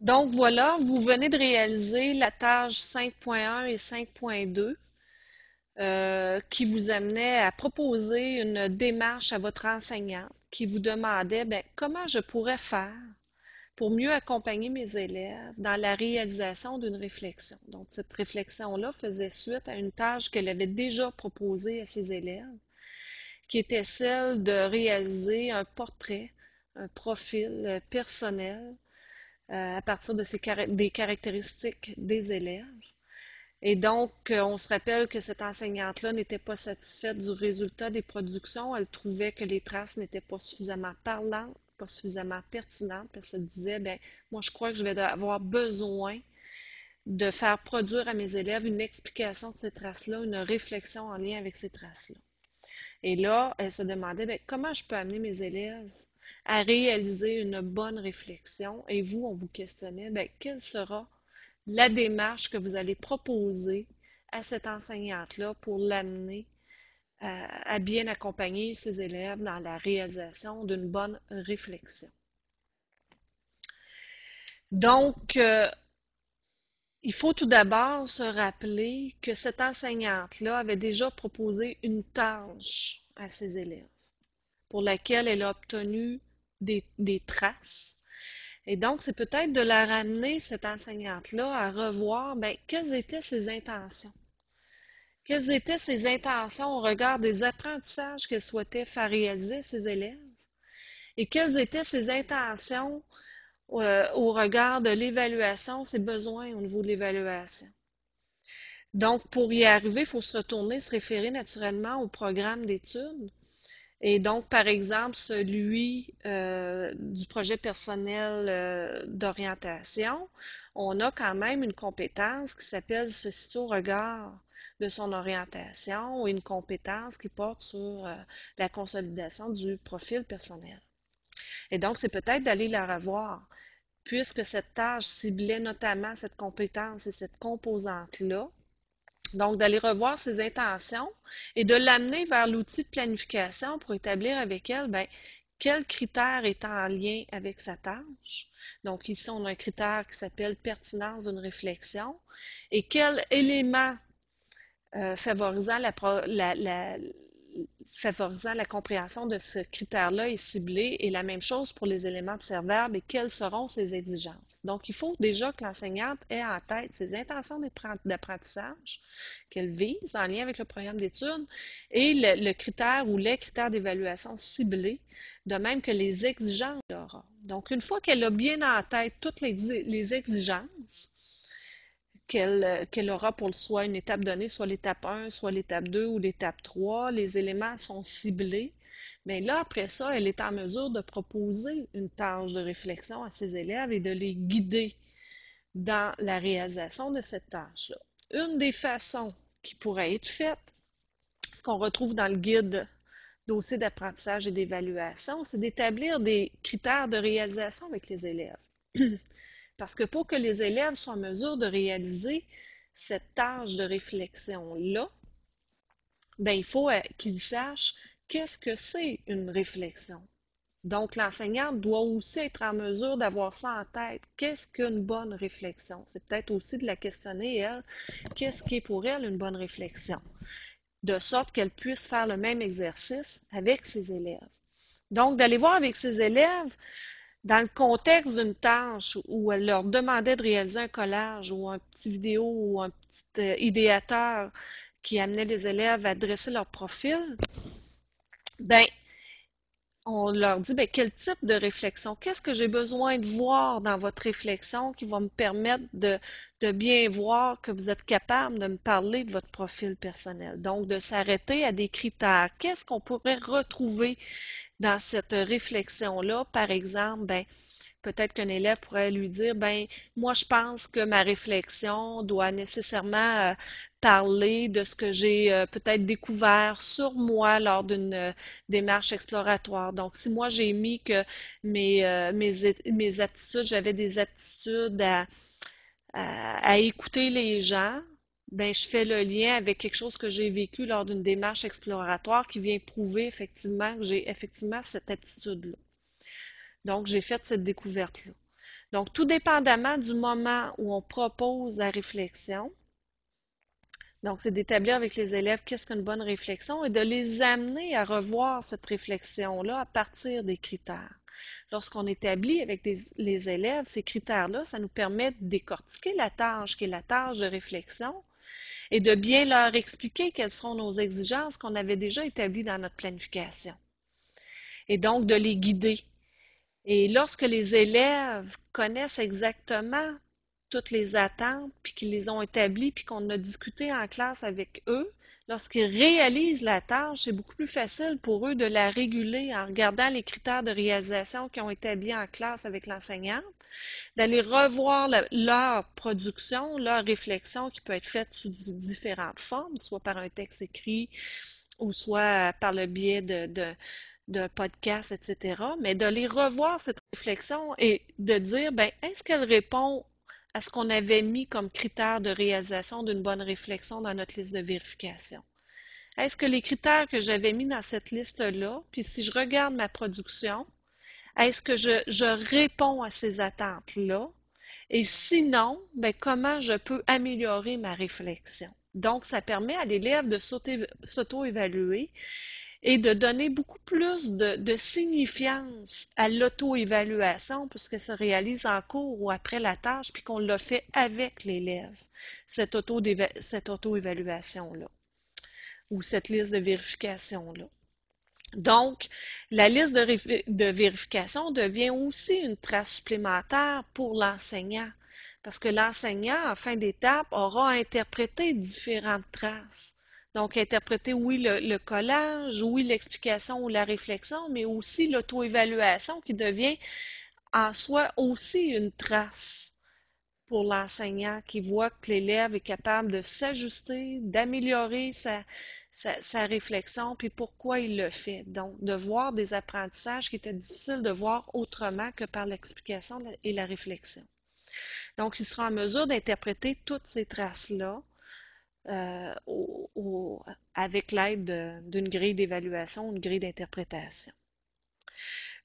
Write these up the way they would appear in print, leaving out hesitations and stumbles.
Donc voilà, vous venez de réaliser la tâche 5.1 et 5.2 qui vous amenait à proposer une démarche à votre enseignant qui vous demandait comment je pourrais faire pour mieux accompagner mes élèves dans la réalisation d'une réflexion. Donc cette réflexion-là faisait suite à une tâche qu'elle avait déjà proposée à ses élèves, qui était celle de réaliser un portrait, un profil personnel à partir de des caractéristiques des élèves. Et donc, on se rappelle que cette enseignante-là n'était pas satisfaite du résultat des productions. Elle trouvait que les traces n'étaient pas suffisamment parlantes, pas suffisamment pertinentes, parce qu'elle disait, moi, je crois que je vais avoir besoin de faire produire à mes élèves une explication de ces traces-là, une réflexion en lien avec ces traces-là. Et là, elle se demandait, comment je peux amener mes élèves à réaliser une bonne réflexion? Et vous, on vous questionnait, quelle sera la démarche que vous allez proposer à cette enseignante-là pour l'amener à bien accompagner ses élèves dans la réalisation d'une bonne réflexion. Donc, il faut tout d'abord se rappeler que cette enseignante-là avait déjà proposé une tâche à ses élèves pour laquelle elle a obtenu des traces. Et donc, c'est peut-être de la ramener, cette enseignante-là, à revoir quelles étaient ses intentions. Quelles étaient ses intentions au regard des apprentissages qu'elle souhaitait faire réaliser à ses élèves? Et quelles étaient ses intentions au regard de l'évaluation, ses besoins au niveau de l'évaluation? Donc, pour y arriver, il faut se retourner, se référer naturellement au programme d'études. Et donc, par exemple, celui du projet personnel d'orientation, on a quand même une compétence qui s'appelle se situer au regard de son orientation ou une compétence qui porte sur la consolidation du profil personnel. Et donc, c'est peut-être d'aller la revoir, puisque cette tâche ciblait notamment cette compétence et cette composante-là. Donc, d'aller revoir ses intentions et de l'amener vers l'outil de planification pour établir avec elle, quel critère est en lien avec sa tâche. Donc, ici, on a un critère qui s'appelle pertinence d'une réflexion et quel élément favorisant favorisant la compréhension de ce critère-là est ciblé, et la même chose pour les éléments observables et quelles seront ses exigences. Donc, il faut déjà que l'enseignante ait en tête ses intentions d'apprentissage qu'elle vise en lien avec le programme d'études et le critère ou les critères d'évaluation ciblés, de même que les exigences qu'elle aura. Donc, une fois qu'elle a bien en tête toutes les exigences, qu'elle aura pour soit une étape donnée, soit l'étape 1, soit l'étape 2 ou l'étape 3. Les éléments sont ciblés. Mais là, après ça, elle est en mesure de proposer une tâche de réflexion à ses élèves et de les guider dans la réalisation de cette tâche-là. Une des façons qui pourrait être faite, ce qu'on retrouve dans le guide dossier d'apprentissage et d'évaluation, c'est d'établir des critères de réalisation avec les élèves. Parce que pour que les élèves soient en mesure de réaliser cette tâche de réflexion-là, il faut qu'ils sachent qu'est-ce que c'est une réflexion. Donc, l'enseignante doit aussi être en mesure d'avoir ça en tête. Qu'est-ce qu'une bonne réflexion? C'est peut-être aussi de la questionner, elle, qu'est-ce qui est pour elle une bonne réflexion? De sorte qu'elle puisse faire le même exercice avec ses élèves. Donc, d'aller voir avec ses élèves, dans le contexte d'une tâche où elle leur demandait de réaliser un collage ou un petit vidéo ou un petit idéateur qui amenait les élèves à dresser leur profil, ben, on leur dit quel type de réflexion, qu'est-ce que j'ai besoin de voir dans votre réflexion qui va me permettre de bien voir que vous êtes capable de me parler de votre profil personnel. Donc, de s'arrêter à des critères. Qu'est-ce qu'on pourrait retrouver dans cette réflexion-là? Par exemple, peut-être qu'un élève pourrait lui dire, moi, je pense que ma réflexion doit nécessairement parler de ce que j'ai peut-être découvert sur moi lors d'une démarche exploratoire. Donc, si moi, j'ai mis que mes attitudes, j'avais des attitudes à écouter les gens, je fais le lien avec quelque chose que j'ai vécu lors d'une démarche exploratoire qui vient prouver effectivement que j'ai effectivement cette attitude-là. Donc, j'ai fait cette découverte-là. Donc, tout dépendamment du moment où on propose la réflexion, donc c'est d'établir avec les élèves qu'est-ce qu'une bonne réflexion et de les amener à revoir cette réflexion-là à partir des critères. Lorsqu'on établit avec les élèves ces critères-là, ça nous permet de décortiquer la tâche qui est la tâche de réflexion et de bien leur expliquer quelles seront nos exigences qu'on avait déjà établies dans notre planification. Et donc de les guider. Et lorsque les élèves connaissent exactement toutes les attentes, puis qu'ils les ont établies, puis qu'on a discuté en classe avec eux, lorsqu'ils réalisent la tâche, c'est beaucoup plus facile pour eux de la réguler en regardant les critères de réalisation qu'ils ont établis en classe avec l'enseignante, d'aller revoir leur production, leur réflexion qui peut être faite sous différentes formes, soit par un texte écrit ou soit par le biais de podcasts, etc., mais de les revoir, cette réflexion, et de dire, ben, est-ce qu'elle répond à ce qu'on avait mis comme critère de réalisation d'une bonne réflexion dans notre liste de vérification? Est-ce que les critères que j'avais mis dans cette liste-là, puis si je regarde ma production, est-ce que je réponds à ces attentes-là? Et sinon, ben, comment je peux améliorer ma réflexion? Donc, ça permet à l'élève de s'auto-évaluer et de donner beaucoup plus de signifiance à l'auto-évaluation puisque se réalise en cours ou après la tâche puis qu'on l'a fait avec l'élève, cette auto-évaluation-là ou cette liste de vérification-là. Donc, la liste de vérification devient aussi une trace supplémentaire pour l'enseignant parce que l'enseignant, en fin d'étape, aura interprété différentes traces. Donc, interpréter, oui, le collage, oui, l'explication ou la réflexion, mais aussi l'auto-évaluation qui devient en soi aussi une trace pour l'enseignant qui voit que l'élève est capable de s'ajuster, d'améliorer sa réflexion, puis pourquoi il le fait. Donc, de voir des apprentissages qui étaient difficiles de voir autrement que par l'explication et la réflexion. Donc, il sera en mesure d'interpréter toutes ces traces-là avec l'aide d'une grille d'évaluation, une grille d'interprétation.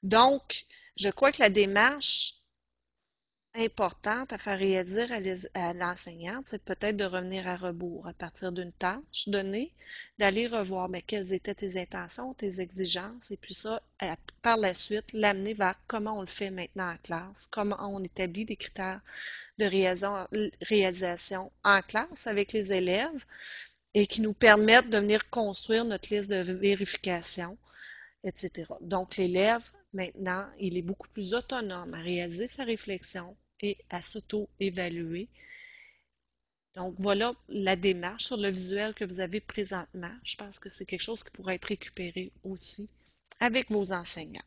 Donc, je crois que la démarche importante à faire réaliser à l'enseignante, c'est peut-être de revenir à rebours à partir d'une tâche donnée, d'aller revoir mais quelles étaient tes intentions, tes exigences, et puis ça, par la suite, l'amener vers comment on le fait maintenant en classe, comment on établit des critères de réalisation en classe avec les élèves et qui nous permettent de venir construire notre liste de vérification, etc. Donc, l'élève, maintenant, il est beaucoup plus autonome à réaliser sa réflexion et à s'auto-évaluer. Donc, voilà la démarche sur le visuel que vous avez présentement. Je pense que c'est quelque chose qui pourrait être récupéré aussi avec vos enseignants.